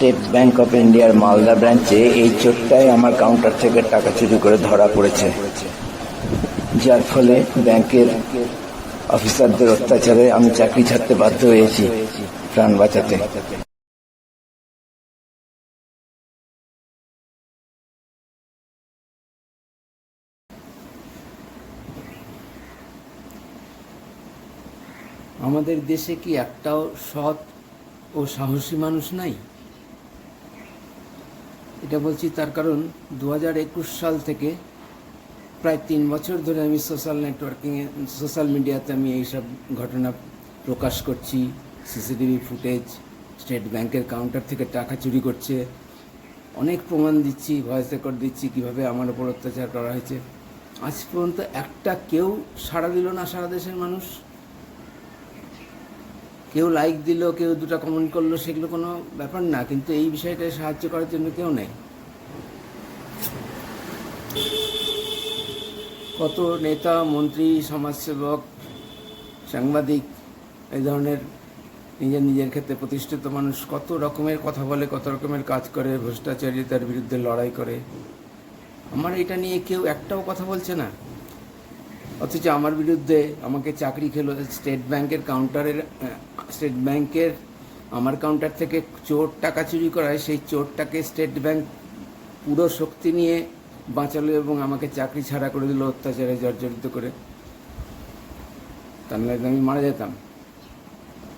State bank of ইন্ডিয়ার মালদা ব্রাঞ্চে এই চোরটাই আমার কাউন্টার থেকে টাকা চুরি করে ধরা পড়েছে, যার ফলে ব্যাংকের অফিসারদের অত্যাচারে আমি চাকরি ছাড়তে বাধ্য হয়েছি প্রাণ বাঁচাতে। আমাদের দেশে কি একটাও সৎ ও সাহসী মানুষ নাই? এটা বলছি তার কারণ 2021 সাল থেকে প্রায় 3 বছর ধরে আমি সোশ্যাল মিডিয়াতে আমি এইসব ঘটনা প্রকাশ করছি। সিসিটিভি ফুটেজ, স্টেট ব্যাংকের কাউন্টার থেকে টাকা চুরি করছে, অনেক প্রমাণ দিচ্ছি, ভয়েস রেকর্ড দিচ্ছি কীভাবে আমার ওপর অত্যাচার করা হয়েছে। আজ পর্যন্ত একটা কেউ সাড়া দিল না। সারা দেশের মানুষ কেউ লাইক দিল, কেউ দুটো কমেন্ট করলো, সেগুলো কোনো ব্যাপার না, কিন্তু এই বিষয়টায় সাহায্য করার জন্য কেউ নেই। কত নেতা, মন্ত্রী, সমাজসেবক, সাংবাদিক, এই ধরনের নিজের ক্ষেত্রে প্রতিষ্ঠিত মানুষ কত রকমের কথা বলে, কত রকমের কাজ করে, ভ্রষ্টাচারিতার বিরুদ্ধে লড়াই করে। আমার এটা নিয়ে কেউ একটাও কথা বলছে না। অথচ আমার বিরুদ্ধে আমাকে চাকরি খেলো স্টেট ব্যাংকের আমার কাউন্টার থেকে চোর টাকা চুরি করায়, সেই চোরটাকে স্টেট ব্যাংক পুরো শক্তি নিয়ে বাঁচালো এবং আমাকে চাকরি ছাড়া করে দিল অত্যাচারে জর্জরিত করে। তা নাহলে আমি মারা যেতাম।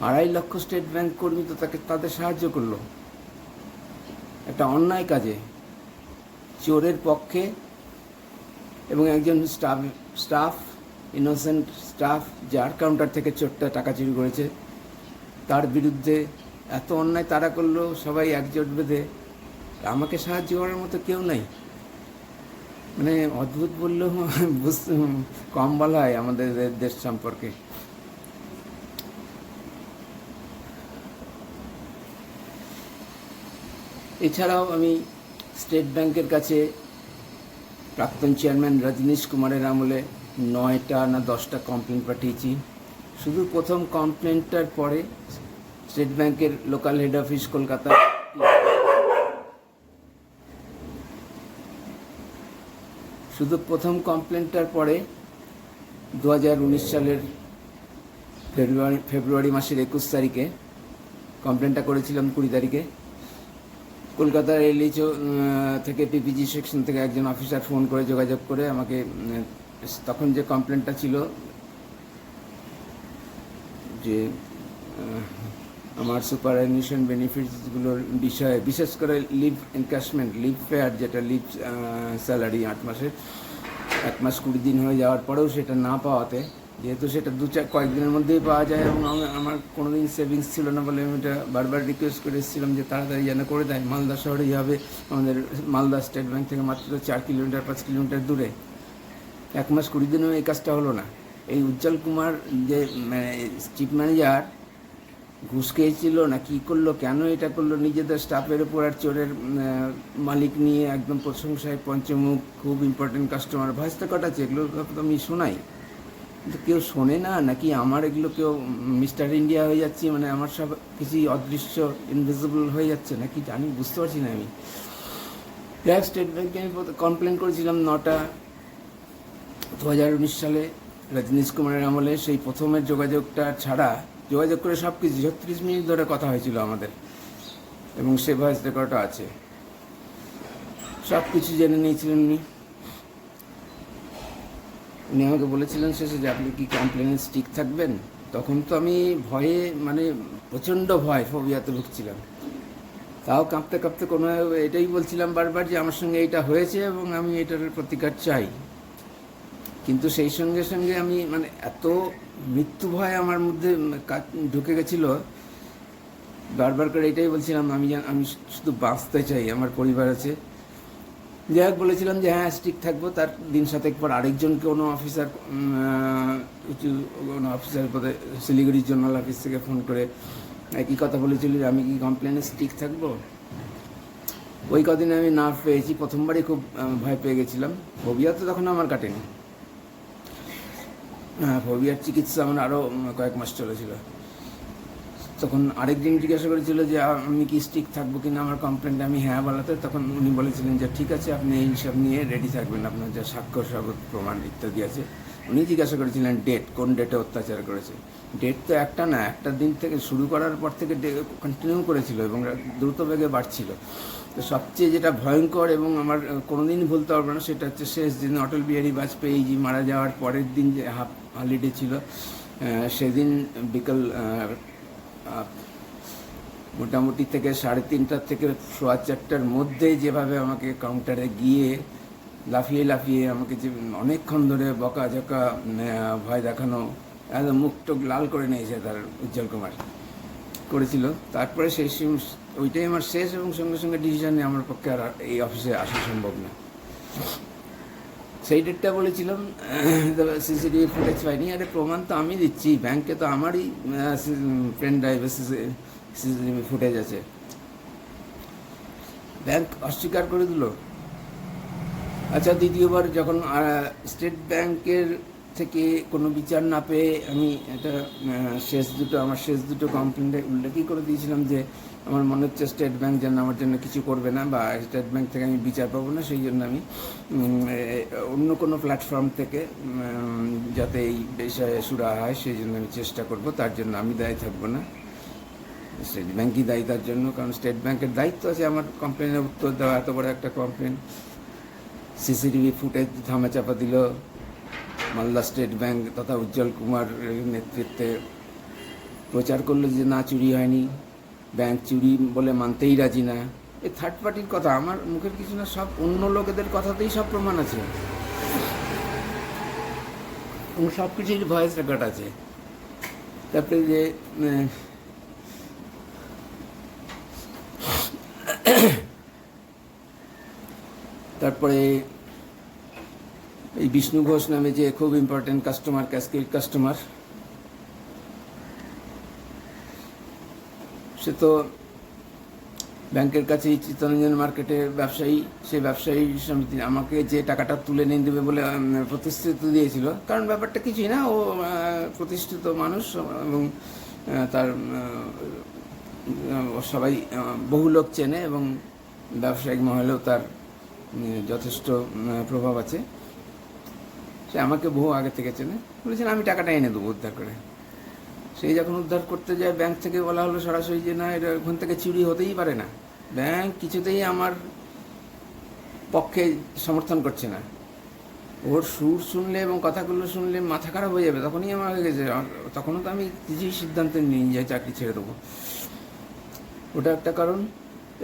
2.5 লক্ষ স্টেট ব্যাংক কর্মী তো তাদের সাহায্য করলো একটা অন্যায় কাজে, চোরের পক্ষে। এবং একজন স্টাফ ইনোসেন্ট স্টাফ যার কাউন্টার থেকে চোরটা টাকা চুরি করেছে, তার বিরুদ্ধে এত অন্যায় তারা করলো, সবাই একজোট বেঁধে। আমাকে সাহায্য করার মতো কেউ নাই। মানে অদ্ভুত বললেও বুঝতে কম বলা হয় আমাদের দেশ সম্পর্কে। এছাড়াও আমি স্টেট ব্যাংকের কাছে প্রাক্তন চেয়ারম্যান রজনীশ কুমারের আমলে 9টা না 10টা কমপ্লেন পাঠিয়েছি। শুধু প্রথম কমপ্লেনটার পরে স্টেট ব্যাংকের লোকাল হেড অফিস কলকাতা পরে 2019 সালের ফেব্রুয়ারি মাসের 21 তারিখে কমপ্লেনটা করেছিলাম। 20 তারিখে কলকাতার এলএইচও থেকে পিপিজি সেকশন থেকে একজন অফিসার ফোন করে যোগাযোগ করে আমাকে, তখন যে কমপ্লেনটা ছিল যে আমার সুপারঅ্যানুয়েশন বেনিফিটসগুলোর বিষয়ে, বিশেষ করে লিভ এনক্যাশমেন্ট, লিভ ফেয়ার, যেটা লিভ স্যালারি 8 মাসের 1 মাস 20 দিন হয়ে যাওয়ার পরেও সেটা না পাওয়াতে, যেহেতু সেটা কয়েকদিনের মধ্যেই পাওয়া যায় এবং আমার কোনোদিন সেভিংস ছিল না বলে আমি এটা বারবার রিকোয়েস্ট করে এসেছিলাম যে তাড়াতাড়ি যেন করে দেয়। মালদা শহরেই হবে, আমাদের মালদা স্টেট ব্যাংক থেকে মাত্র 4 কিলোমিটার 5 কিলোমিটার দূরে। 1 মাস 20 দিনেও এই কাজটা হলো না। এই উজ্জ্বল কুমার যে চিফ ম্যানেজার ঘুষ খেয়েছিল না কি করলো, কেন এটা করলো, নিজেদের স্টাফের উপর আর চোরের মালিক নিয়ে একদম প্রশংসায় পঞ্চমুখ, খুব ইম্পর্টেন্ট কাস্টমার, ভয়েস রেকর্ড আছে, এগুলো তো আমি শোনাই, কিন্তু কেউ শোনে না। নাকি আমার এগুলো কেউ মিস্টার ইন্ডিয়া হয়ে যাচ্ছি, মানে আমার সব কিছুই অদৃশ্য, ইনভিজিবল হয়ে যাচ্ছে নাকি জানি, বুঝতে পারছি না আমি। স্টেট ব্যাংকে আমি কমপ্লেন করেছিলাম 9টা 2019 সালে রজনীশ কুমারের আমলে। সেই প্রথমের যোগাযোগটা ছাড়া যোগাযোগ করে সব কিছু 36 মিনিট ধরে কথা হয়েছিল আমাদের, এবং সে ভয়েস রেকর্ডও আছে। সব কিছু জেনে নিয়েছিলেন উনি আমাকে বলেছিলেন শেষে যে আপনি কি কমপ্লেনে স্টিক থাকবেন। তখন তো আমি ভয়ে, মানে প্রচণ্ড ফোবিয়াতে ভুগছিলাম। তাও কাঁপতে কাঁপতে কোনো এটাই বলছিলাম বারবার যে আমার সঙ্গে এইটা হয়েছে এবং আমি এটার প্রতিকার চাই। কিন্তু সেই সঙ্গে সঙ্গে আমি, মানে এত মৃত্যু ভয় আমার মধ্যে ঢুকে গেছিলো, বারবার করে এটাই বলছিলাম আমি শুধু বাঁচতে চাই, আমার পরিবার আছে। যাই হোক, বলেছিলাম যে হ্যাঁ স্ট্রিক থাকবো। তার দিন 7 পর আরেকজনকে কোনো অফিসার পদে শিলিগুড়ি জোনাল অফিস থেকে ফোন করে একই কথা বলেছিল যে আমি কি কমপ্লেনে স্ট্রিক থাকবো। ওই কদিনে আমি নার্ভ পেয়েছি, প্রথমবারই খুব ভয় পেয়ে গেছিলাম। ফোবিয়া তো তখন আমার কাটেনি, ফোবিয়ার চিকিৎসা আমার আরও কয়েক মাস চলেছিল। তখন আরেকজন জিজ্ঞাসা করেছিল যে আমি কি স্টিক থাকবো কিনা আমার কমপ্লেনটা, আমি হ্যাঁ বলাতে তখন উনি বলেছিলেন যে ঠিক আছে, আপনি এই সব নিয়ে রেডি থাকবেন, আপনার যা সাক্ষ্য সাবত প্রমাণ ইত্যাদি আছে। উনি জিজ্ঞাসা করেছিলেন ডেট, কোন ডেটে অত্যাচার করেছে। ডেট তো একটা না, একটা দিন থেকে শুরু করার পর থেকে কন্টিনিউ করেছিল এবং দ্রুত বেগে বাড়ছিল। তো সবচেয়ে যেটা ভয়ঙ্কর এবং আমার কোনোদিনই ভুলতে পারবো না, সেটা হচ্ছে শেষ দিন অটল বিহারী বাজপেয়ীজি মারা যাওয়ার পরের দিন যে হাফ হলিডে ছিল, সেদিন বিকাল মোটামুটি থেকে 3:30 থেকে 4:15টার মধ্যে যেভাবে আমাকে কাউন্টারে গিয়ে লাফিয়ে লাফিয়ে আমাকে যে অনেকক্ষণ ধরে বকাঝকা, ভয় দেখানো, একদম মুখ টুক লাল করে নিয়েছে তার উজ্জ্বল কুমার করেছিল। তারপরে ওইটাই আমার শেষ এবং সঙ্গে সঙ্গে ডিসিশনে আমার পক্ষে আর এই অফিসে আসা সম্ভব না। সেই ডেটটা বলেছিলাম, সিসিটিভি ফুটেজ পাইনি। আরে প্রমাণ তো আমি দিচ্ছি, ব্যাংকে তো আমারই পেন ড্রাইভে সিসিটিভি ফুটেজ আছে। ব্যাংক অস্বীকার করে দিল। আচ্ছা, দ্বিতীয়বার যখন স্টেট ব্যাংকের থেকে কোনো বিচার না পেয়ে আমি এটা আমার শেষ দুটো কমপ্লেন্টে উল্লেখই করে দিয়েছিলাম যে আমার মনে হচ্ছে স্টেট ব্যাংক যেন আমার জন্য কিছু করবে না, বা স্টেট ব্যাংক থেকে আমি বিচার পাবো না, সেই জন্য আমি অন্য কোনো প্ল্যাটফর্ম থেকে যাতে এই বিষয়ে সুরাহা হয় সেই জন্য আমি চেষ্টা করব। তার জন্য আমি দায়ী থাকবো না, স্টেট ব্যাংকই দায়ী তার জন্য, কারণ স্টেট ব্যাংকের দায়িত্ব আছে আমার কমপ্লেনের উত্তর দেওয়া। এত বড় একটা কমপ্লেন, সিসিটিভি ফুটেজ ধামাচাপা দিল মালদা স্টেট ব্যাংক তথা উজ্জ্বল কুমার নেতৃত্বে, প্রচার করলো যে না চুরি হয়নি, ব্যাংক চুরি বলে মানতেই রাজি না। এই থার্ড পার্টির কথা, আমার মুখের কিছু না, সব অন্য লোকেদের কথাতেই সব প্রমাণ আছে এবং সব কিছুর ভয়েস রেকর্ড আছে। তারপরে যে তারপরে এই বিষ্ণু ঘোষ নামে যে খুব ইম্পর্টেন্ট কাস্টমার, ক্যাশকির কাস্টমার, সে তো ব্যাংকের কাছেই চিত্তরঞ্জন মার্কেটের ব্যবসায়ী। সেই ব্যবসায়ী সমিতি আমাকে যে টাকাটা তুলে নিয়ে দেবে বলে প্রতিশ্রুতি দিয়েছিল, কারণ ব্যাপারটা কিছুই না, ও প্রতিষ্ঠিত মানুষ এবং তার সবাই বহু লোক চেনে এবং ব্যবসায়িক মহলেও তার যথেষ্ট প্রভাব আছে। সে আমাকে বহু আগে থেকে চেনে, বলেছেন আমি টাকাটা এনে দেবো উদ্ধার করে। সেই যখন উদ্ধার করতে যায়, ব্যাংক থেকে বলা হলো সরাসরি যে না, এটা ওখান থেকে চুরি হতেই পারে না, ব্যাংক কিছুতেই আমার পক্ষে সমর্থন করছে না। ওর সুর শুনলে এবং কথাগুলো শুনলে মাথা খারাপ হয়ে যাবে। তখনই আমার হয়ে গেছে, তখনও তো আমি কিছুই সিদ্ধান্ত নিয়ে যাই চাকরি ছেড়ে দেবো, ওটা একটা কারণ।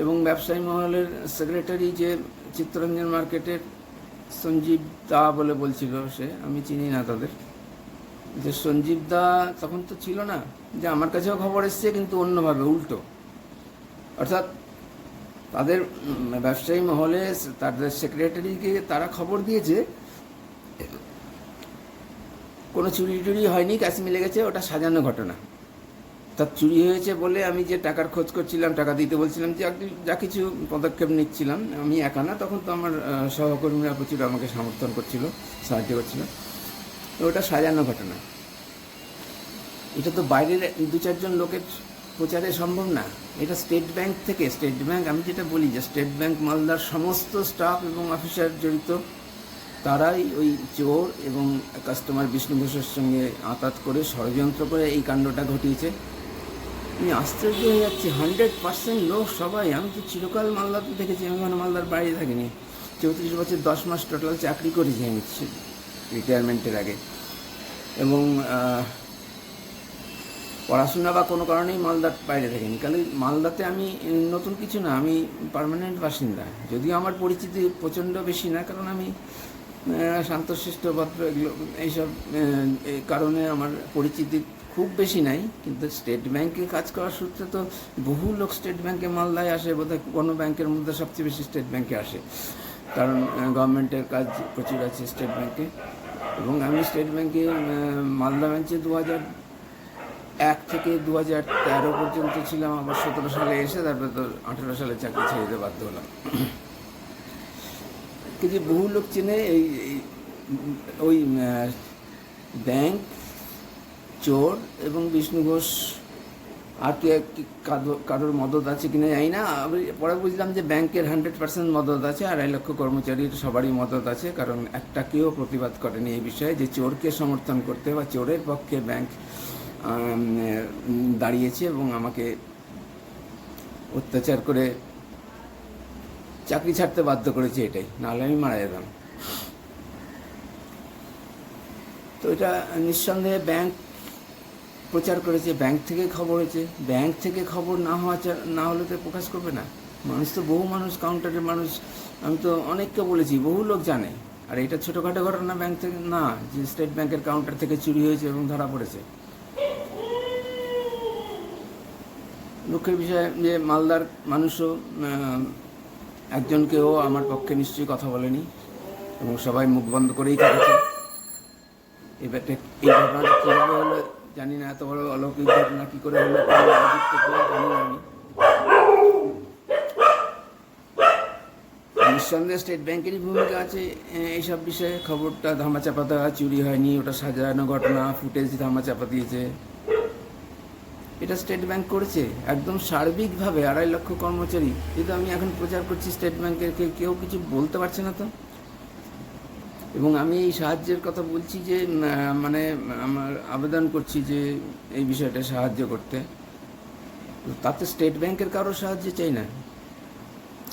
এবং ব্যবসায়ী মহলের সেক্রেটারি যে চিত্তরঞ্জন মার্কেটের সঞ্জীব দা বলে বলছিল, সে আমি চিনি না তাদের, যে সঞ্জীব দা তখন তো ছিল না, যে আমার কাছেও খবর এসছে কিন্তু অন্যভাবে, উল্টো। অর্থাৎ তাদের ব্যবসায়ী মহলে তাদের সেক্রেটারিকে তারা খবর দিয়েছে কোনো চুরি টুরি হয়নি, ক্যাশ মিলে গেছে, ওটা সাজানো ঘটনা। তার চুরি হয়েছে বলে আমি যে টাকার খোঁজ করছিলাম, টাকা দিতে বলছিলাম, যে যা কিছু পদক্ষেপ নিচ্ছিলাম, আমি একা না, তখন তো আমার সহকর্মীরা প্রচুর আমাকে সমর্থন করছিল, সাহায্য করছিল, তো ওটা সাজানো ঘটনা। এটা তো বাইরের 2-4 জন লোকের প্রচারে সম্ভব না। এটা স্টেট ব্যাংক থেকে, স্টেট ব্যাংক, আমি যেটা বলি যে স্টেট ব্যাংক মালদার সমস্ত স্টাফ এবং অফিসার জড়িত, তারাই ওই চোর এবং কাস্টমার বিষ্ণু ঘোষের সঙ্গে আঁতাত করে ষড়যন্ত্র করে এই কাণ্ডটা ঘটিয়েছে। আমি আশ্চর্য হয়ে যাচ্ছি, 100% লোক সবাই। আমি তো চিরকাল মালদাতে দেখেছি, আমি মানে মালদার বাইরে থাকিনি, 34 বছর 10 মাস টোটাল চাকরি করেছি আমি রিটায়ারমেন্টের আগে, এবং পড়াশোনা বা কোনো কারণেই মালদার বাইরে থাকিনি। কারণ মালদাতে আমি নতুন কিছু না, আমি পার্মানেন্ট বাসিন্দা, যদিও আমার পরিচিতি প্রচণ্ড বেশি না, কারণ আমি শান্তশিষ্ট ভদ্র এগুলো এইসব কারণে আমার পরিচিতি খুব বেশি নাই। কিন্তু স্টেট ব্যাংকে কাজ করার সূত্রে তো বহু লোক স্টেট ব্যাংকে মালদায় আসে, বোধহয় কোনো ব্যাংকের মধ্যে সবচেয়ে বেশি স্টেট ব্যাংকে আসে, কারণ গভর্নমেন্টের কাজ প্রচুর আছে স্টেট ব্যাংকে। এবং আমি স্টেট ব্যাংকে মালদা ব্রাঞ্চে 2001 থেকে 2013 পর্যন্ত ছিলাম, আবার 17 সালে এসে তারপরে তো 18 সালে চাকরি ছেড়ে দিতে বাধ্য হলাম। কিন্তু বহু লোক চেনে ওই ব্যাংক, চোর এবং বিষ্ণু ঘোষ আর কারোর মদত আছে কিনা জানি না। পরে বুঝলাম যে ব্যাংকের 100% মদত আছে, 2.5 লক্ষ কর্মচারীর সবারই মদত আছে, কারণ একটা কেউ প্রতিবাদ করেনি এই বিষয়ে যে চোরকে সমর্থন করতে বা চোরের পক্ষে ব্যাংক দাঁড়িয়েছে এবং আমাকে অত্যাচার করে চাকরি ছাড়তে বাধ্য করেছে, এটাই, নাহলে আমি মারা যেতাম। তো এটা নিঃসন্দেহে ব্যাংক প্রচার করেছে, ব্যাংক থেকে খবর হয়েছে। ব্যাংক থেকে খবর না হলে তো প্রকাশ করবে না। মানুষ তো বহু মানুষ, কাউন্টারের মানুষ, আমি তো অনেককে বলেছি, বহু লোক জানে। আর এটা ছোটোখাটো ঘটনা ব্যাংক থেকে না, যে স্টেট ব্যাংকের কাউন্টার থেকে চুরি হয়েছে এবং ধরা পড়েছে। দুঃখের বিষয় যে মালদার মানুষও একজনকেও আমার পক্ষে নিশ্চয়ই কথা বলেনি এবং সবাই মুখ বন্ধ করেই থেকেছে। এই ঘটনাটা কীভাবে হলো জানি না, এত বড় অলৌকিক ঘটনা কী করে হলো জানি না আমি। নিঃসন্দেহে স্টেট ব্যাংকেরই ভূমিকা আছে এইসব বিষয়ে। খবরটা ধামাচাপা দেওয়া, চুরি হয়নি, ওটা সাজানো ঘটনা, ফুটেজ ধামাচাপা দিয়েছে, এটা স্টেট ব্যাংক করেছে একদম সার্বিকভাবে। 2.5 লক্ষ কর্মচারী, যেহেতু আমি এখন প্রচার করছি স্টেট ব্যাংকের, কেউ কিছু বলতে পারছে না তো। এবং আমি এই সাহায্যের কথা বলছি যে মানে আমার আবেদন করছি যে এই বিষয়টা সাহায্য করতে, তাতে স্টেট ব্যাংকের কারো সাহায্য চাই না।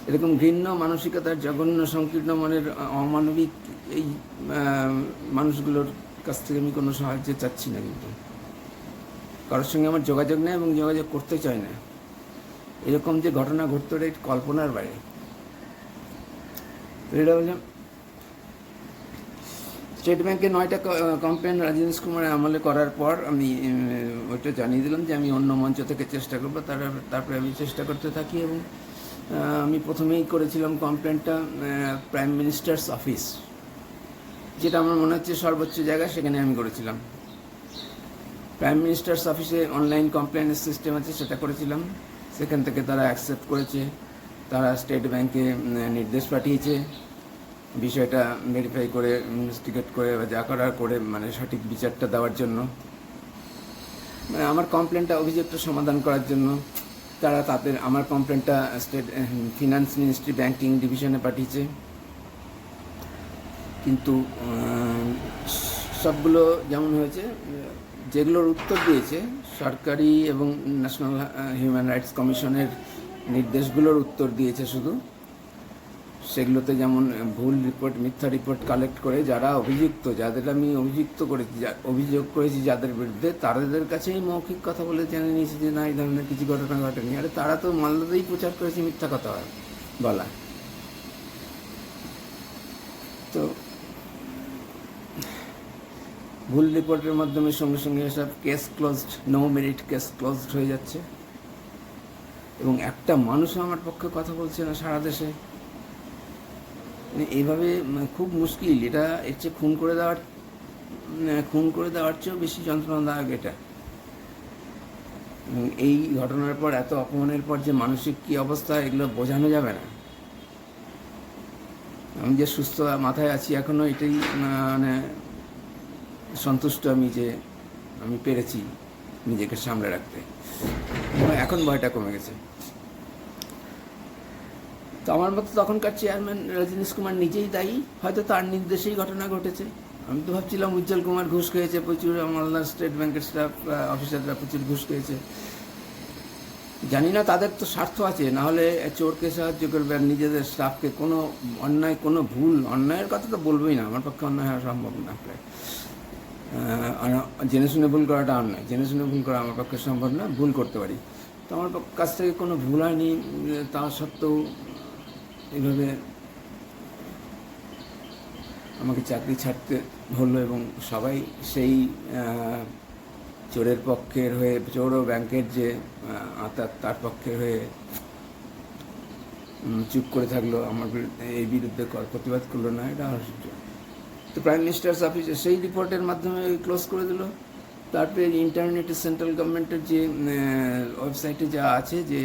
এরকম ঘৃণ্য মানসিকতার, জঘন্য, সংকীর্ণ মনের, অমানবিক এই মানুষগুলোর কাছ থেকে আমি কোনো সাহায্য চাচ্ছি না। কিন্তু কারোর সঙ্গে আমার যোগাযোগ নেই এবং যোগাযোগ করতে চাই না। এরকম যে ঘটনা ঘটতে পারে এটা কল্পনার বাইরে। এটা বললাম স্টেট ব্যাংকে 9টা কমপ্লেন রাজেশ কুমারের আমলে করার পর আমি ওইটা জানিয়ে দিলাম যে আমি অন্য মঞ্চ থেকে চেষ্টা করবো। তারপরে আমি চেষ্টা করতে থাকি এবং আমি প্রথমেই করেছিলাম কমপ্লেনটা প্রাইম মিনিস্টার্স অফিস, যেটা আমার মনে হচ্ছে সর্বোচ্চ জায়গা, সেখানে আমি করেছিলাম। প্রাইম মিনিস্টার্স অফিসে অনলাইন কমপ্লেনের সিস্টেম আছে, সেটা করেছিলাম। সেখান থেকে তারা অ্যাকসেপ্ট করেছে, তারা স্টেট ব্যাংকে নির্দেশ পাঠিয়েছে বিষয়টা ভেরিফাই করে, ইনভেস্টিগেট করে বা যা করার করে মানে সঠিক বিচারটা দেওয়ার জন্য, মানে আমার কমপ্লেনটা, অভিযোগটা সমাধান করার জন্য। তারা তাদের আমার কমপ্লেনটা স্টেট ফিনান্স মিনিস্ট্রি ব্যাংকিং ডিভিশনে পাঠিয়েছে। কিন্তু সবগুলো যেমন হয়েছে, যেগুলোর উত্তর দিয়েছে সরকারি এবং ন্যাশনাল হিউম্যান রাইটস কমিশনের নির্দেশগুলোর উত্তর দিয়েছে শুধু, সেগুলোতে যেমন ভুল রিপোর্ট, মিথ্যা রিপোর্ট কালেক্ট করে যারা অভিযুক্ত, যাদের আমি অভিযোগ করেছি যাদের বিরুদ্ধে, তাদের কাছেই মৌখিক কথা বলে জেনে নিয়েছি যে না, এই ধরনের কিছু ঘটনা ঘটেনি। আরে তারা তো মালদাতেই প্রচার করেছে মিথ্যা কথা বলা। তো ভুল রিপোর্টের মাধ্যমে সঙ্গে সঙ্গে এসব case closed, no merit case closed হয়ে যাচ্ছে এবং একটা মানুষও আমার পক্ষে কথা বলছে না সারা দেশে। এইভাবে খুব মুশকিল। এটা এর চেয়ে খুন করে দেওয়ার চেয়েও বেশি যন্ত্রণাদায়ক এটা। এই ঘটনার পর, এত অপমানের পর যে মানসিক কী অবস্থা, এগুলো বোঝানো যাবে না। আমি যে সুস্থ মাথায় আছি এখনও, এটাই মানে সন্তুষ্ট আমি যে আমি পেরেছি নিজেকে সামলে রাখতে। এখন ভয়টা কমে গেছে। তো আমার মতো তখনকার চেয়ারম্যান রজনীশ কুমার নিজেই দায়ী, হয়তো তার নির্দেশেই ঘটনা ঘটেছে। আমি তো ভাবছিলাম উজ্জ্বল কুমার ঘুষ খেয়েছে প্রচুর, মালদা স্টেট ব্যাংকের স্টাফ অফিসাররা প্রচুর ঘুষ খেয়েছে। জানি না, তাদের তো স্বার্থ আছে, নাহলে চোরকে সাহায্য করবে আর নিজেদের স্টাফকে। কোনো অন্যায়, কোনো ভুল, অন্যায়ের কথা তো বলবোই না, আমার পক্ষে অন্যায় হওয়া সম্ভব না। প্রায় জেনে শুনে ভুল করাটা অন্যায়, জেনে শুনে ভুল করা আমার পক্ষে সম্ভব না, ভুল করতে পারি। তো আমার কাছ থেকে কোনো ভুল হয়নি, তা সত্ত্বেও এইভাবে আমাকে চাকরি ছাড়তে হলো এবং সবাই সেই চোরের পক্ষের হয়ে, চোর ও ব্যাংকের যে তার পক্ষের হয়ে চুপ করে থাকলো, আমার এই বিরুদ্ধে প্রতিবাদ করলো না, এটা আশ্চর্য। তো প্রাইম মিনিস্টার্স অফিসে সেই রিপোর্টের মাধ্যমে ক্লোজ করে দিল। তারপরে ইন্টারনেটে সেন্ট্রাল গভর্নমেন্টের যে ওয়েবসাইটে যা আছে যে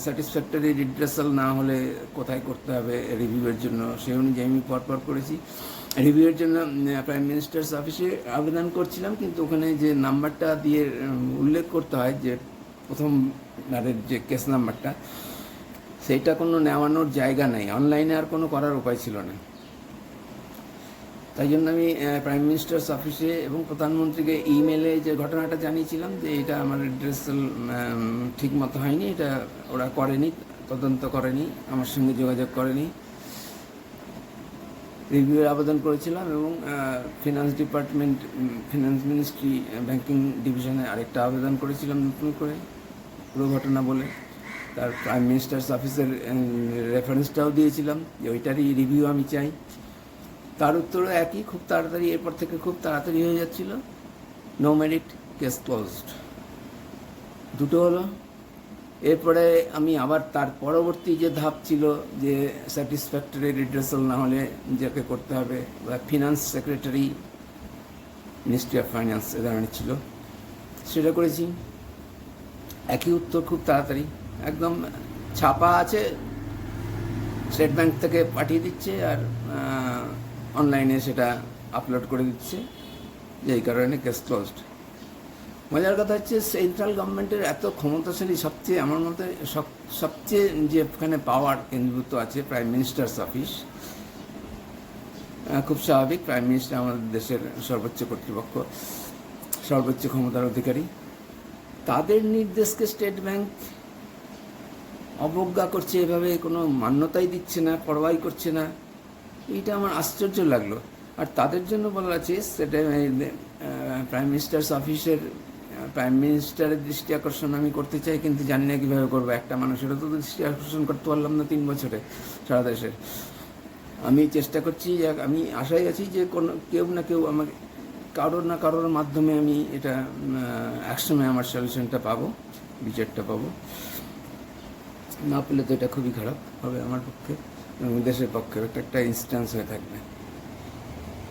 স্যাটিসফ্যাক্টরি রিড্রেসাল না হলে কোথায় করতে হবে রিভিউয়ের জন্য, সেই অনুযায়ী আমি পরপর করেছি। রিভিউয়ের জন্য প্রাইম মিনিস্টার্স অফিসে আবেদন করছিলাম, কিন্তু ওখানে যে নাম্বারটা দিয়ে উল্লেখ করতে হয় যে প্রথমবারের যে কেস নাম্বারটা, সেইটা কোনো নেওয়ানোর জায়গা নেই, অনলাইনে আর কোনো করার উপায় ছিল না। তাই জন্য আমি প্রাইম মিনিস্টার্স অফিসে এবং প্রধানমন্ত্রীকে ইমেলে যে ঘটনাটা জানিয়েছিলাম যে এটা আমার অ্যাড্রেস ঠিক মতো হয়নি, এটা ওরা করেনি, তদন্ত করেনি, আমার সঙ্গে যোগাযোগ করেনি। রিভিউয়ের আবেদন করেছিলাম এবং finance department, finance ministry, banking ডিভিশনে আরেকটা আবেদন করেছিলাম নতুন করে পুরো ঘটনা বলে। তার প্রাইম মিনিস্টার্স অফিসের রেফারেন্সটাও দিয়েছিলাম যে ওইটারই রিভিউ আমি চাই। তার উত্তরও একই, খুব তাড়াতাড়ি, এরপর থেকে খুব তাড়াতাড়ি হয়ে যাচ্ছিল, নো মেরিট, কেস ক্লোজড, দুটো হলো। এরপরে আমি আবার তার পরবর্তী যে ধাপ ছিল যে স্যাটিসফ্যাক্টরি রিড্রেসাল না হলে যাকে করতে হবে, বা finance secretary, ministry of finance এ ধরনের ছিল, সেটা করেছি। একই উত্তর, খুব তাড়াতাড়ি, একদম ছাপা আছে, স্টেট ব্যাংক থেকে পাঠিয়ে দিচ্ছে আর অনলাইনে সেটা আপলোড করে দিচ্ছে, যেই কারণে কেস ক্লোজড। মজার কথা হচ্ছে সেন্ট্রাল গভর্নমেন্টের এত ক্ষমতাশালী, সবচেয়ে আমার মতে সবচেয়ে যেখানে পাওয়ার কেন্দ্রীভূত আছে প্রাইম মিনিস্টার্স অফিস, খুব স্বাভাবিক, প্রাইম মিনিস্টার আমাদের দেশের সর্বোচ্চ কর্তৃপক্ষ, সর্বোচ্চ ক্ষমতার অধিকারী, তাদের নির্দেশকে স্টেট ব্যাংক অবজ্ঞা করছে, এভাবে কোনো মান্যতাই দিচ্ছে না, পরোয়াই করছে না, এইটা আমার আশ্চর্য লাগলো। আর তাদের জন্য বলা আছে সেটা প্রাইম মিনিস্টার্স অফিসের প্রাইম মিনিস্টারের দৃষ্টি আকর্ষণ আমি করতে চাই, কিন্তু জানি না কীভাবে করবো। একটা মানুষেরও তো দৃষ্টি আকর্ষণ করতে পারলাম না 3 বছরে সারা দেশের। আমি চেষ্টা করছি, আমি আশায় আছি যে কোনো কেউ না কেউ আমাকে কারোর মাধ্যমে আমি এটা একসময় আমার সলিউশনটা পাবো, বিচারটা পাবো। না পেলে তো এটা খুবই খারাপ হবে আমার পক্ষে এবং দেশের পক্ষে, একটা ইনস্ট্যান্স হয়ে থাকবে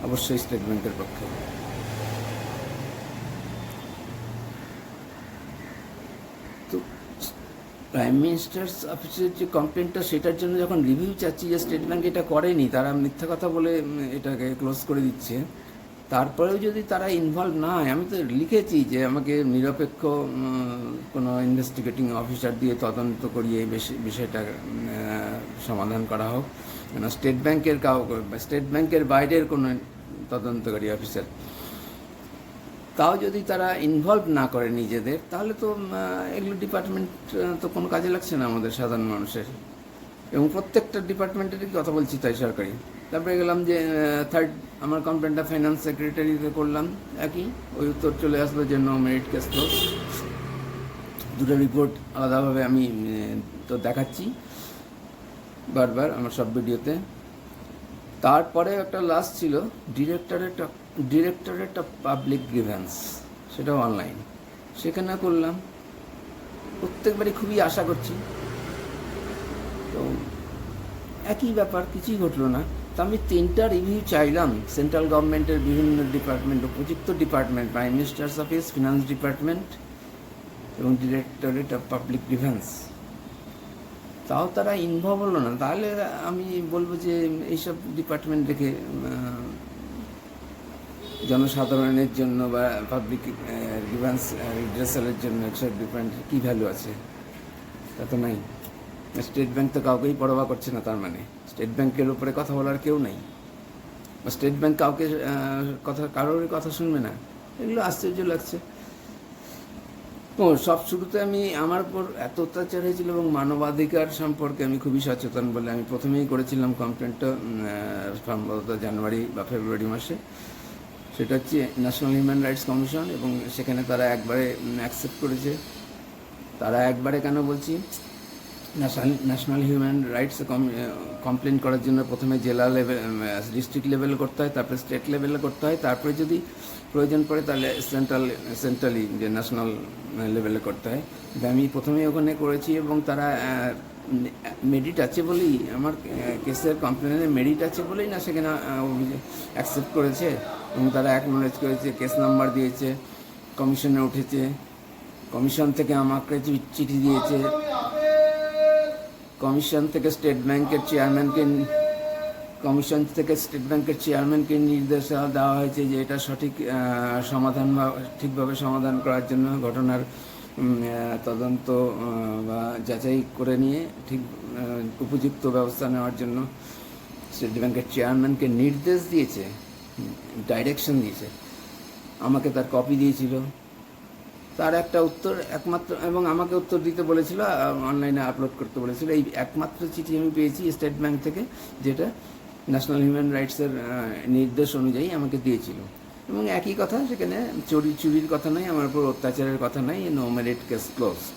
অবশ্যই স্টেট ব্যাংকের পক্ষে। তো প্রাইম মিনিস্টার্স অফিসের যে কমপ্লেনটা, সেটার জন্য যখন রিভিউ চাচ্ছি যে স্টেট ব্যাংক এটা করেনি, তারা মিথ্যা কথা বলে এটাকে ক্লোজ করে দিচ্ছে, তারপরেও যদি তারা ইনভলভ না হয়, আমি তো লিখেছি যে আমাকে নিরপেক্ষ কোনো ইনভেস্টিগেটিং অফিসার দিয়ে তদন্ত করিয়ে বিষয়টা সমাধান করা হোক, কেন স্টেট ব্যাংকের বাইরের কোনো তদন্তকারী অফিসার, তাও যদি তারা ইনভলভ না করে নিজেদের, তাহলে তো এগুলো ডিপার্টমেন্ট তো কোনো কাজে লাগছে না আমাদের সাধারণ মানুষের। এবং প্রত্যেকটা ডিপার্টমেন্টেরই কথা বলছি তাই, সরকারি। তারপরে গেলাম যে থার্ড, আমার কমপ্লেনটা ফাইন্যান্স সেক্রেটারিতে করলাম, একই ওই উত্তর চলে আসলো যে নো মেরিট, কেস ক্লোজ। দুটো রিপোর্ট আলাদাভাবে আমি তো দেখাচ্ছি বারবার আমার সব ভিডিওতে। তারপরে একটা লাস্ট ছিল ডিরেক্টরেট অফ পাবলিক গ্রিভেন্স, সেটাও অনলাইন, সেখানে করলাম। প্রত্যেকবারই খুবই আশা করছি, তো একই ব্যাপার, কিছুই ঘটলো না। তো আমি 3টা রিভিউ চাইলাম সেন্ট্রাল গভর্নমেন্টের বিভিন্ন ডিপার্টমেন্ট, উপযুক্ত department, prime ministers office, finance department এবং ডিরেক্টরেট অফ পাবলিক গ্রিভেন্স, তাও তারা ইনভলভ হলো না। তাহলে আমি বলবো যে এইসব ডিপার্টমেন্ট দেখে জনসাধারণের জন্য বা পাবলিক গ্রিভেন্স রিড্রেসালের জন্য এইসব ডিপার্টমেন্টের কী ভ্যালু আছে? তা তো নাই। স্টেট ব্যাংক তো কাউকেই পরোয়া করছে না, তার মানে স্টেট ব্যাংকের উপরে কথা বলার কেউ নেই, বা স্টেট ব্যাংক কারোরই কথা শুনবে না। এগুলো আশ্চর্য লাগছে। সব শুরুতে আমি আমার উপর এত অত্যাচার হয়েছিল এবং মানবাধিকার সম্পর্কে আমি খুবই সচেতন বলে আমি প্রথমেই করেছিলাম কমপ্লেনটা, সম্ভবত জানুয়ারি বা ফেব্রুয়ারি মাসে। সেটা হচ্ছে ন্যাশনাল হিউম্যান রাইটস কমিশন, এবং সেখানে তারা একবারে অ্যাকসেপ্ট করেছে। তারা একবারে কেন বলছি, ন্যাশনাল হিউম্যান রাইটস কমপ্লেন করার জন্য প্রথমে জেলা লেভেল, ডিস্ট্রিক্ট লেভেলে করতে হয়, তারপরে স্টেট লেভেলে করতে হয়, তারপরে যদি প্রয়োজন পড়ে তাহলে সেন্ট্রালি যে ন্যাশনাল লেভেলে করতে হয়। আমি প্রথমেই ওখানে করেছি এবং তারা মেরিট আছে বলেই, আমার কেসের কমপ্লেনের মেরিট আছে বলেই না সেখানে অ্যাকসেপ্ট করেছে, এবং তারা অ্যাকনোলেজ করেছে, কেস নাম্বার দিয়েছে, কমিশনে উঠেছে, কমিশন থেকে আমাকে চিঠি দিয়েছে, কমিশন থেকে স্টেট ব্যাংকের চেয়ারম্যানকে নির্দেশ দেওয়া হয়েছে যে এটা সঠিক সমাধান বা ঠিকভাবে সমাধান করার জন্য ঘটনার তদন্ত বা যাচাই করে নিয়ে ঠিক উপযুক্ত ব্যবস্থা নেওয়ার জন্য স্টেট ব্যাংকের চেয়ারম্যানকে নির্দেশ দিয়েছে, ডাইরেকশন দিয়েছে, আমাকে তার কপি দিয়েছিল, তার একটা উত্তর একমাত্র, এবং আমাকে উত্তর দিতে বলেছিল, অনলাইনে আপলোড করতে বলেছিল। এই একমাত্র চিঠি আমি পেয়েছি স্টেট ব্যাংক থেকে, যেটা ন্যাশনাল হিউম্যান রাইটসের নির্দেশ অনুযায়ী আমাকে দিয়েছিল। এবং একই কথা, সেখানে চুরির কথা নাই, আমার উপর অত্যাচারের কথা নাই, নো মেরিট কেস ক্লোজড।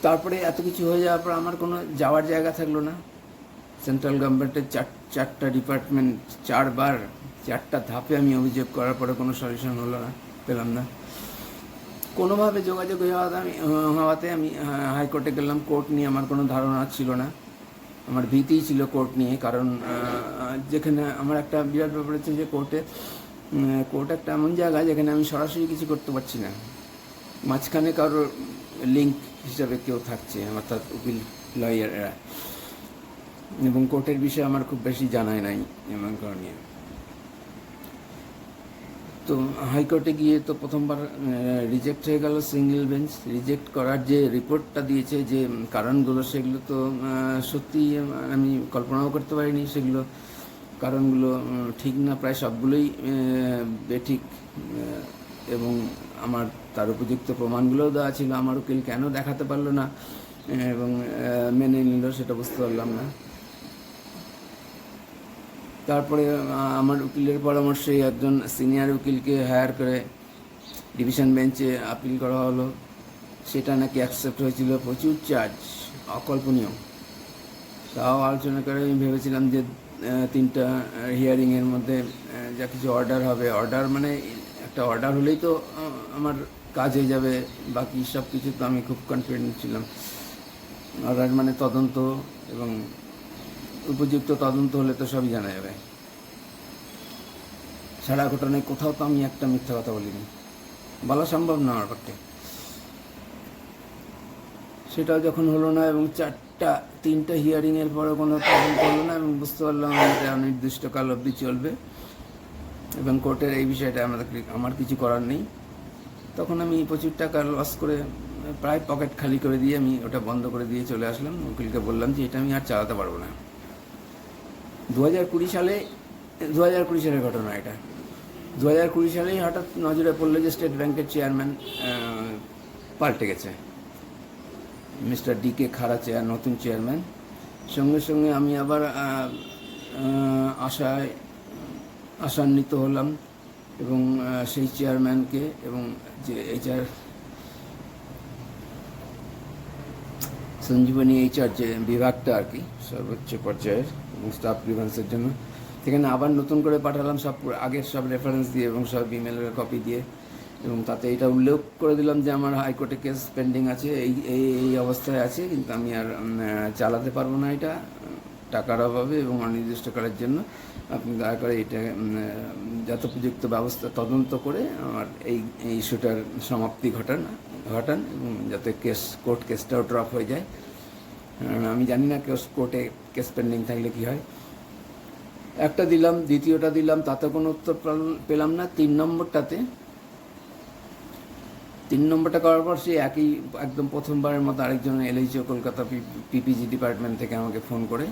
তারপরে এত কিছু হয়ে যাওয়ার পর আমার কোনো যাওয়ার জায়গা থাকলো না। সেন্ট্রাল গভর্নমেন্টের চারটা ডিপার্টমেন্ট, 4টা ধাপে আমি অভিযোগ করার পরে কোনো সলিউশন হলো না, পেলাম না। কোনোভাবে যোগাযোগ হওয়াতে আমি হাইকোর্টে গেলাম। কোর্ট নিয়ে আমার কোনো ধারণা ছিল না, আমার ভীতিই ছিল কোর্ট নিয়ে। কারণ যেখানে আমার একটা বিরাট ব্যাপার হচ্ছে যে কোর্ট একটা এমন জায়গা যেখানে আমি সরাসরি কিছু করতে পারছি না, মাঝখানে কারোর লিঙ্ক হিসাবে কেউ থাকছে, অর্থাৎ উকিল, লয়াররা। এবং কোর্টের বিষয়ে আমার খুব বেশি জানাই নাই এমন নিয়ে। তো হাইকোর্টে গিয়ে তো প্রথমবার রিজেক্ট হয়ে গেল, সিঙ্গেল বেঞ্চ। রিজেক্ট করার যে রিপোর্টটা দিয়েছে, যে কারণগুলো, সেগুলো তো সত্যি আমি কল্পনাও করতে পারিনি। সেগুলো কারণগুলো ঠিক না, প্রায় সবগুলোই বেঠিক। এবং আমার তার উপযুক্ত প্রমাণগুলোও দেওয়া ছিল, আমার উকিল কেন দেখাতে পারলো না এবং মেনে নিল সেটা বুঝতে পারলাম না। তারপরে আমার উকিলের পরামর্শে একজন সিনিয়র উকিলকে হায়ার করে ডিভিশন বেঞ্চে আপিল করা হলো। সেটা নাকি অ্যাকসেপ্ট হয়েছিল, প্রচুর চার্জ, অকল্পনীয়। তাও আলোচনা করে আমি ভেবেছিলাম যে 3টা হিয়ারিংয়ের মধ্যে যা কিছু অর্ডার হবে, অর্ডার মানে একটা অর্ডার হলেই তো আমার কাজ হয়ে যাবে, বাকি সব কিছু তো আমি খুব কনফিডেন্ট ছিলাম। অর্ডার মানে তদন্ত, এবং উপযুক্ত তদন্ত হলে তো সবই জানা যাবে। সারা ঘটনায় কোথাও তো আমি একটা মিথ্যা কথা বলিনি, বলা সম্ভব না আমার পক্ষে। সেটাও যখন হলো না, এবং 3টা হিয়ারিংয়ের পরে কোনো তদন্ত হলো না, এবং বুঝতে পারলাম এটা অনির্দিষ্টকাল অবধি চলবে এবং কোর্টের এই বিষয়টা আমার কিছু করার নেই। তখন আমি প্রচুর টাকা লস করে, প্রায় পকেট খালি করে দিয়ে আমি ওটা বন্ধ করে দিয়ে চলে আসলাম। উকিলকে বললাম যে এটা আমি আর চালাতে পারবো না। 2020 সালের ঘটনা এটা। 2020 সালেই হঠাৎ নজরে পড়লো যে স্টেট ব্যাংকের চেয়ারম্যান পাল্টে গেছে, মিস্টার DK খাড়া নতুন চেয়ারম্যান। সঙ্গে সঙ্গে আমি আবার আশান্বিত হলাম, এবং সেই চেয়ারম্যানকে এবং যে সঞ্জীবনী HR যে বিভাগটা আর কি সর্বোচ্চ পর্যায়ের এবং স্টাফ গ্রিভেন্সের জন্য, সেখানে আবার নতুন করে পাঠালাম সব আগের সব রেফারেন্স দিয়ে এবং সব ইমেলের কপি দিয়ে। এবং তাতে এটা উল্লেখ করে দিলাম যে আমার হাইকোর্টে কেস পেন্ডিং আছে, এই অবস্থায় আছে, কিন্তু আমি আর চালাতে পারবো না এটা টাকার অভাবে এবং অনির্দিষ্টকালের জন্য। আপনি দয়া করে এটা যথোপযুক্ত ব্যবস্থা তদন্ত করে আমার এই ইস্যুটার সমাপ্তি ঘটান এবং যাতে কোর্ট কেসটাও ড্রপ হয়ে যায়। আমি জানি না কোর্টে কেস পেন্ডিং থাকলে কী হয়। একটা দিলাম, দ্বিতীয়টা দিলাম, তাতে কোনো উত্তর পেলাম না। 3 নম্বরটা করার পর সে একদম প্রথমবারের মতো আরেকজন LHO কলকাতা PPG ডিপার্টমেন্ট থেকে আমাকে ফোন করে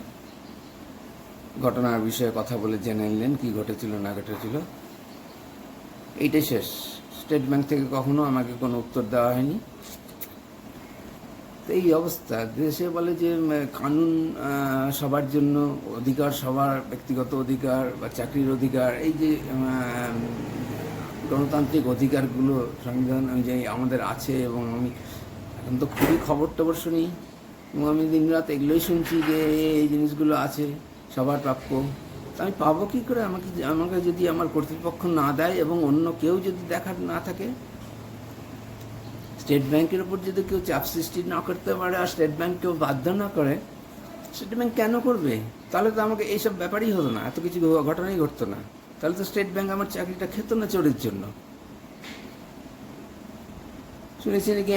ঘটনার বিষয়ে কথা বলে জেনে নিলেন কী ঘটেছিল না ঘটেছিল। এইটাই শেষ। স্টেট ব্যাংক থেকে কখনো আমাকে কোনো উত্তর দেওয়া হয়নি। তো এই অবস্থা। দেশে বলে যে কানুন সবার জন্য, অধিকার সবার, ব্যক্তিগত অধিকার বা চাকরির অধিকার, এই যে গণতান্ত্রিক অধিকারগুলো সংবিধান অনুযায়ী আমাদের আছে। এবং আমি এখন তো খুবই খবর শুনি, এবং আমি দিনরাত এগুলোই শুনছি যে এই জিনিসগুলো আছে, সবার প্রাপ্য। আমি পাবো কী করে? আমাকে যদি আমার কর্তৃপক্ষ না দেয় এবং অন্য কেউ যদি দেখার না থাকে, স্টেট ব্যাংকের উপর যদি কেউ চাপ সৃষ্টি না করতে পারে আর স্টেট ব্যাংক কেউ বাধ্য না করে, স্টেট ব্যাংক কেন করবে? তাহলে তো আমাকে এইসব ব্যাপারই হতো না, এত কিছু ঘটনাই ঘটতো না। তাহলে তো স্টেট ব্যাংক আমার চাকরিটা খেত না চোরের জন্য। শুনেছি নাকি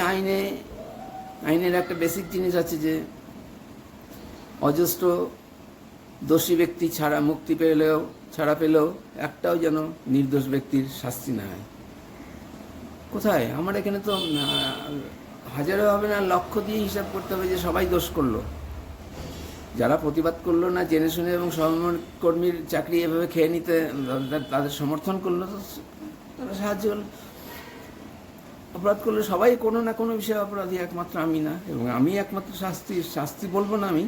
আইনের একটা বেসিক জিনিস আছে যে অজস্র দোষী ব্যক্তি ছাড়া পেলেও একটাও যেন নির্দোষ ব্যক্তির শাস্তি না হয়। কোথায়? আমার এখানে তো হাজারও হবে না, লক্ষ দিয়ে হিসাব করতে হবে যে সবাই দোষ করলো। যারা প্রতিবাদ করলো না, জেনে শুনে এবং সহকর্মীর চাকরি এভাবে খেয়ে নিতে তাদের সমর্থন করলো, তো তারা সাহায্য করলো। অপরাধ করলে সবাই কোনো না কোনো বিষয়ে অপরাধী, একমাত্র আমি না। এবং আমি একমাত্র শাস্তি বলবো না, আমি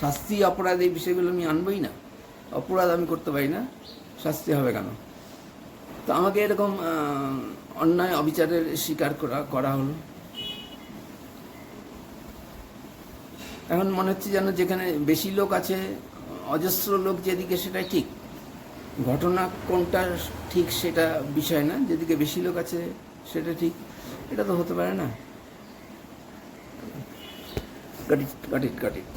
শাস্তি অপরাধ এই বিষয়গুলো আমি আনবই না। অপরাধ আমি করতে পারি না, শাস্তি হবে কেন? তো আমাকে এরকম অন্যায় অবিচারের শিকার করা হলো। এখন মনে হচ্ছে যেন যেখানে বেশি লোক আছে, অজস্র লোক যেদিকে, সেটাই ঠিক। ঘটনা কোনটা ঠিক সেটা বিষয় না, যেদিকে বেশি লোক আছে সেটা ঠিক, এটা তো হতে পারে না। Got it.